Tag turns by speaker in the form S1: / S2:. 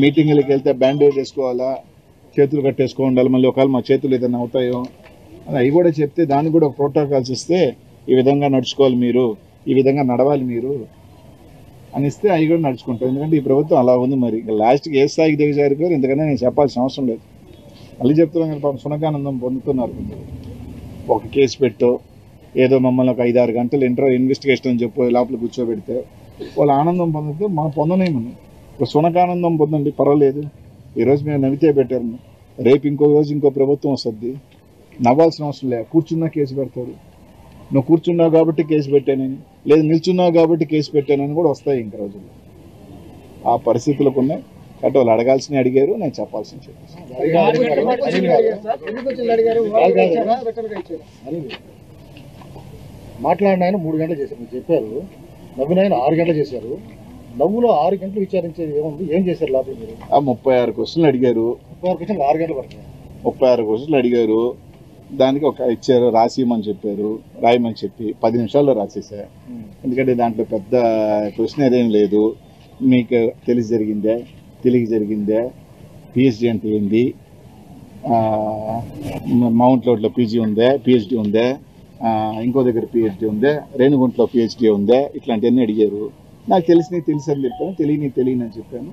S1: మీటింగ్లకు వెళ్తే బ్యాండేజ్ వేసుకోవాలా, చేతులు కట్టేసుకో ఉండాలి, మళ్ళీ ఒకవేళ మా చేతులు ఏదైనా అవుతాయో అని అవి కూడా చెప్తే దానికి కూడా ఒక ప్రోటోకాల్స్ ఇస్తే ఈ విధంగా నడుచుకోవాలి మీరు, ఈ విధంగా నడవాలి మీరు అని ఇస్తే అవి కూడా నడుచుకుంటాం. ఎందుకంటే ఈ ప్రభుత్వం అలా ఉంది. మరి ఇంకా లాస్ట్కి ఏ స్థాయికి దిగజారిపోయారు, ఎందుకంటే నేను చెప్పాల్సిన అవసరం లేదు. మళ్ళీ చెప్తున్నాను కదా, పాపం సునకానందం పొందుతున్నారు. ఒక కేసు పెట్టో ఏదో మమ్మల్ని ఒక 5-6 గంటలు ఇన్వెస్టిగేషన్ అని చెప్పి లోపల కూర్చోబెడితే వాళ్ళు ఆనందం పొందితే మనం పొందలేమని. ఒక సునకానందం పొందండి, పర్వాలేదు. ఈరోజు మేము నవ్వితే పెట్టారు, రేపు ఇంకో రోజు ఇంకో ప్రభుత్వం వస్తుంది, నవ్వాల్సిన అవసరం లేదు. కూర్చున్నా కేసు పెడతారు, నువ్వు కూర్చున్నావు కాబట్టి కేసు పెట్టానని, లేదు నిల్చున్నావు కాబట్టి కేసు పెట్టానని కూడా వస్తాయి ఇంక రోజులు. ఆ పరిస్థితులకు ఉన్నాయి కాబట్టి వాళ్ళు అడగాల్సినవి అడిగారు, నేను చెప్పాల్సింది చెప్పాను.
S2: మాట్లాడిన ఆయన 3 గంటలు చేశారు, మీరు చెప్పారు. నవ్విన ఆయన 6 గంటలు చేశారు. నవ్వులో 6 గంటలు విచారించేది ఏముంది, ఏం చేశారు లోపల మీరు?
S1: 36 క్వశ్చన్లు అడిగారు.
S2: 36 క్వశ్చన్లు 6 గంటలు పడుతుంది.
S1: 36 క్వశ్చన్లు అడిగారు. దానికి ఒక ఇచ్చారు, రాసిమని చెప్పారు, రాయమని చెప్పి 10 నిమిషాల్లో రాసేసా. ఎందుకంటే దాంట్లో పెద్ద క్వశ్చన్ అదేం లేదు. మీకు తెలిసి జరిగిందే, తెలియక జరిగిందే, పిహెచ్డి అంటే ఏంది, మౌంట్ లోడ్లో పీజీ ఉందే, పిహెచ్డి ఉందే, ఇంకో దగ్గర పిహెచ్డి ఉందే, రేణుగుంటలో పిహెచ్డి ఉందే, ఇట్లాంటివన్నీ అడిగారు. నాకు తెలిసినవి తెలుసు అని చెప్పాను, తెలియని అని చెప్పాను.